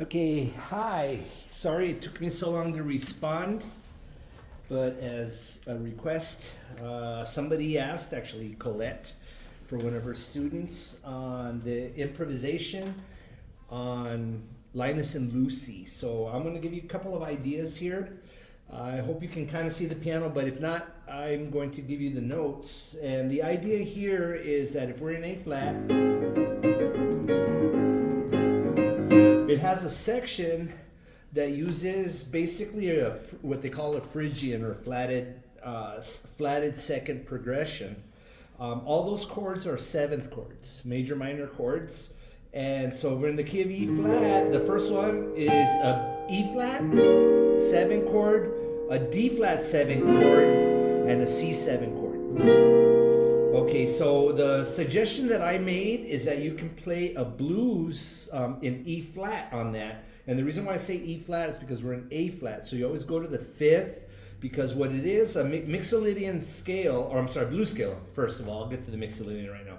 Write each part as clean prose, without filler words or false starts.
Okay, hi. Sorry it took me so long to respond, but as a request, somebody asked, actually Colette, for one of her students on the improvisation on Linus and Lucy. So I'm going to give you a couple of ideas here. I hope you can kind of see the piano, but if not, I'm going to give you the notes. And the idea here is that if we're in A flat, it has a section that uses basically what they call a Phrygian or flatted second progression. All those chords are seventh chords, major minor chords. And so we're in the key of E flat. The first one is a E flat 7 chord, a D flat 7 chord, and a C7 chord. Okay, so the suggestion that I made is that you can play a blues in E flat on that. And the reason why I say E flat is because we're in A flat. So you always go to the 5th, because what it is, a Mixolydian scale, or I'm sorry, blues scale, first of all. I'll get to the Mixolydian right now.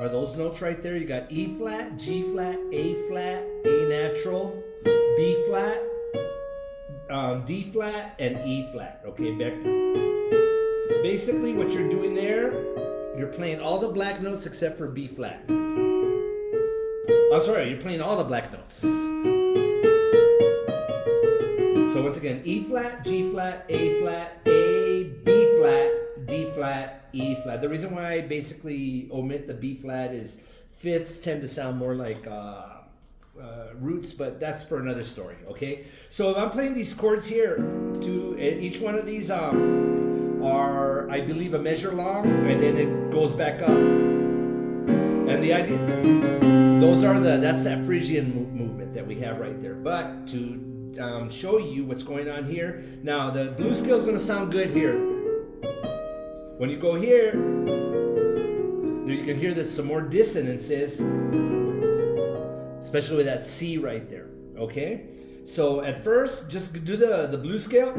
Are those notes right there? You got E flat, G flat, A natural, B flat, D flat, and E flat. Okay, back. Basically, what you're doing there, you're playing all the black notes except for B flat. I'm sorry, you're playing all the black notes. So once again, E flat, G flat, A, B flat, D flat, E flat. The reason why I basically omit the B flat is fifths tend to sound more like roots, but that's for another story, okay? So if I'm playing these chords here, each one of these are, I believe, a measure long, and then it goes back up. And the idea, that's that Phrygian movement that we have right there. But to show you what's going on here, now the blues scale is going to sound good here. When you go here, you can hear that some more dissonances, especially with that C right there, okay? So at first, just do the blues scale.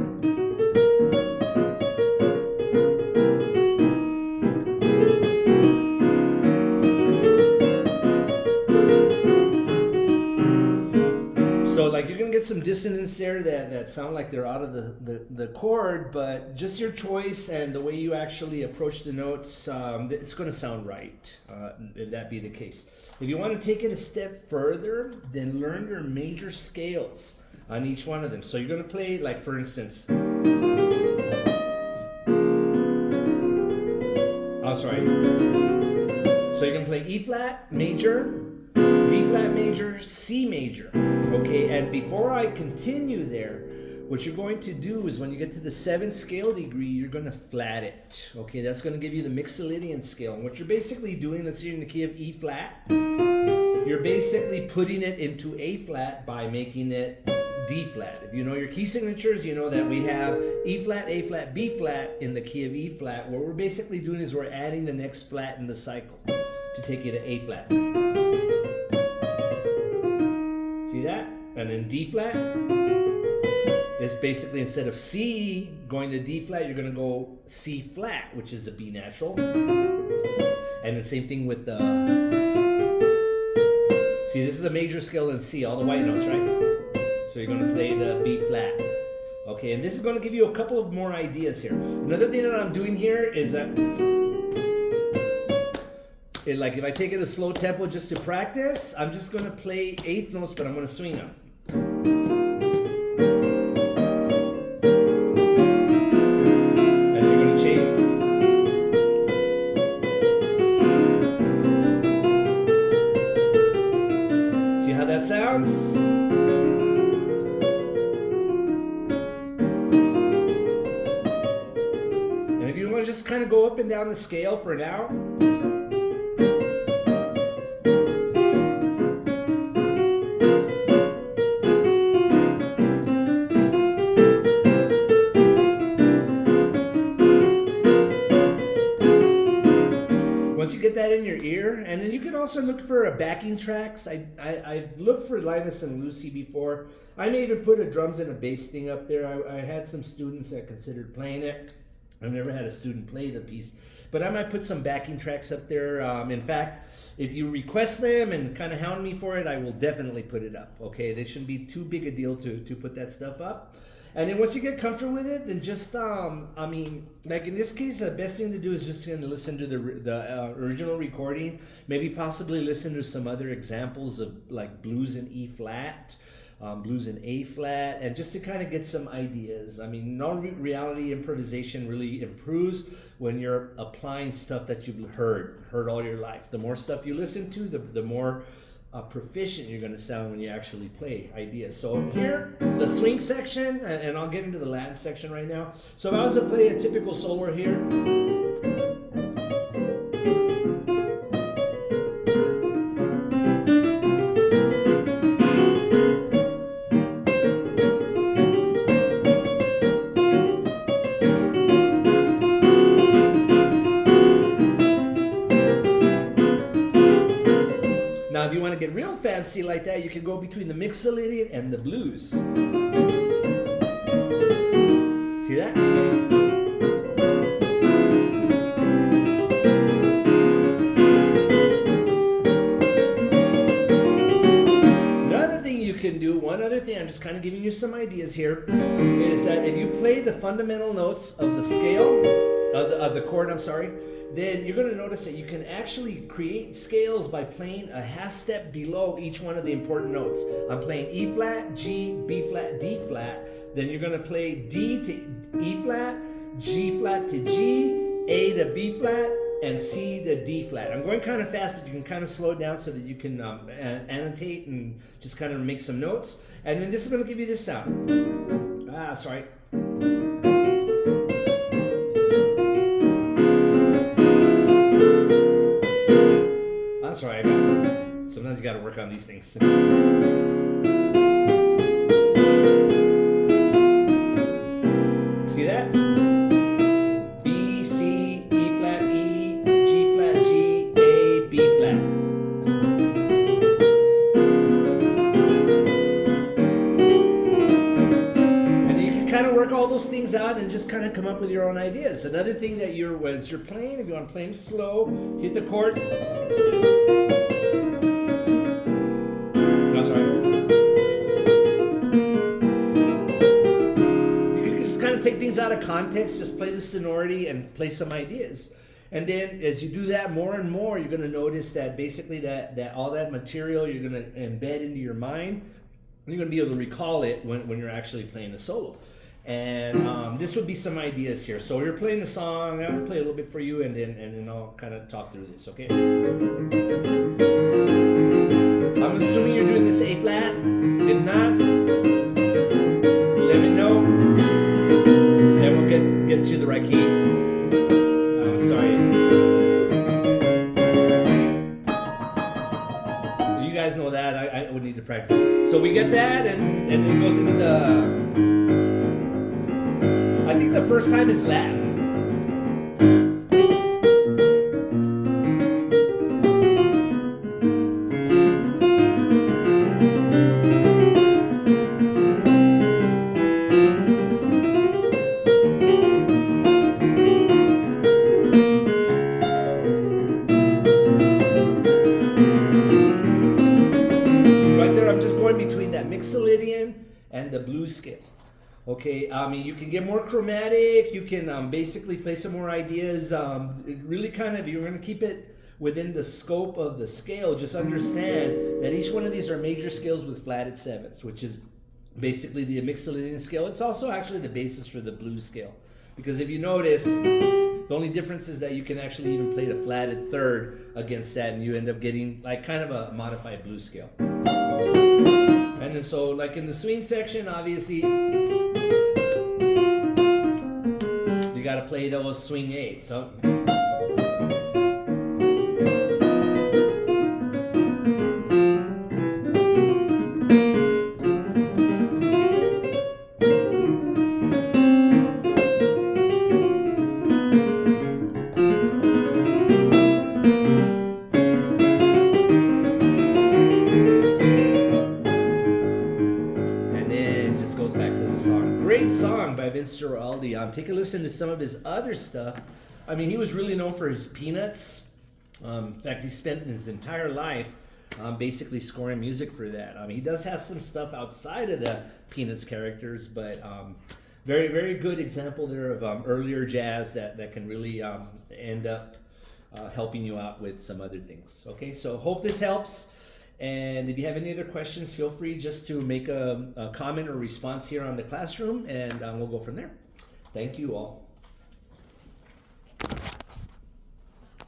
So like you're gonna get some dissonance there that sound like they're out of the chord, but just your choice and the way you actually approach the notes, it's gonna sound right, if that be the case. If you want to take it a step further, then learn your major scales on each one of them. So you're gonna play, like for instance, oh sorry. So you can play E flat major, D flat major, C major. Okay, and before I continue there, what you're going to do is when you get to the 7th scale degree, you're going to flat it. Okay, that's going to give you the Mixolydian scale. And what you're basically doing, let's say you're in the key of E flat, you're basically putting it into A flat by making it D flat. If you know your key signatures, you know that we have E flat, A flat, B flat in the key of E flat. What we're basically doing is we're adding the next flat in the cycle to take you to A flat. See that? And then D flat is basically, instead of C going to D flat, you're going to go C flat, which is a B natural. And the same thing with the... See, this is a major scale in C, all the white notes, right? So you're going to play the B flat. Okay, and this is going to give you a couple of more ideas here. Another thing that I'm doing here is that... like if I take it a slow tempo just to practice, I'm just going to play 8th notes, but I'm going to swing them. And you're going to change. See how that sounds? And if you want to just kind of go up and down the scale for now. Once you get that in your ear, and then you can also look for backing tracks. I've looked for Linus and Lucy before. I may even put a drums and a bass thing up there. I had some students that considered playing it. I've never had a student play the piece. but I might put some backing tracks up there. In fact, if you request them and kind of hound me for it, I will definitely put it up. Okay, they shouldn't be too big a deal to put that stuff up. And then once you get comfortable with it, then just I mean, like in this case, the best thing to do is just going to listen to the original recording. Maybe possibly listen to some other examples of like blues in E flat, blues in A flat, and just to kind of get some ideas. I mean, in all reality, improvisation really improves when you're applying stuff that you've heard all your life. The more stuff you listen to, the more proficient you're going to sound when you actually play ideas. So here, the swing section, and I'll get into the Latin section right now. So if I was to play a typical solo here, if you want to get real fancy like that, you can go between the Mixolydian and the blues. See that? Another thing you can do, one other thing, I'm just kind of giving you some ideas here, is that if you play the fundamental notes of the scale, of the chord, I'm sorry, then you're going to notice that you can actually create scales by playing a half step below each one of the important notes. I'm playing E flat, G, B flat, D flat. Then you're going to play D to E flat, G flat to G, A to B flat, and C to D flat. I'm going kind of fast, but you can kind of slow it down so that you can annotate and just kind of make some notes. And then this is going to give you this sound. That's right. That's right. Sometimes you got to work on these things. See that? B, C, E flat, E, G flat, G, A, B flat. And you can kind of work all those things out and just kind of come up with your own ideas. Another thing that as you're playing, if you want to play them slow, hit the chord. That's right. You can just kind of take things out of context, just play the sonority and play some ideas. And then as you do that more and more, you're going to notice that basically that all that material you're going to embed into your mind. You're going to be able to recall it when you're actually playing the solo. And this would be some ideas here. So you're playing the song. I'm going to play a little bit for you, and then I'll kind of talk through this, okay? I'm assuming you're doing this A flat. If not, let me know, and we'll get you the right key. Sorry. You guys know that. I would need to practice. So we get that, and it goes into the. I think the first time is Latin. Right there, I'm just going between that Mixolydian and the blues scale. Okay, I mean, you can get more chromatic, you can basically play some more ideas. It really kind of, you're going to keep it within the scope of the scale. Just understand that each one of these are major scales with flatted sevenths, which is basically the Mixolydian scale. It's also actually the basis for the blues scale. Because if you notice, the only difference is that you can actually even play the flatted third against that, and you end up getting like kind of a modified blues scale. And then so like in the swing section, obviously, you got to play those swing eights. So Vince Guaraldi. Take a listen to some of his other stuff. I mean, he was really known for his Peanuts. In fact, he spent his entire life basically scoring music for that. He does have some stuff outside of the Peanuts characters, but very, very good example there of earlier jazz that can really end up helping you out with some other things. Okay, so hope this helps. And if you have any other questions, feel free just to make a comment or response here on the classroom, and we'll go from there. Thank you all.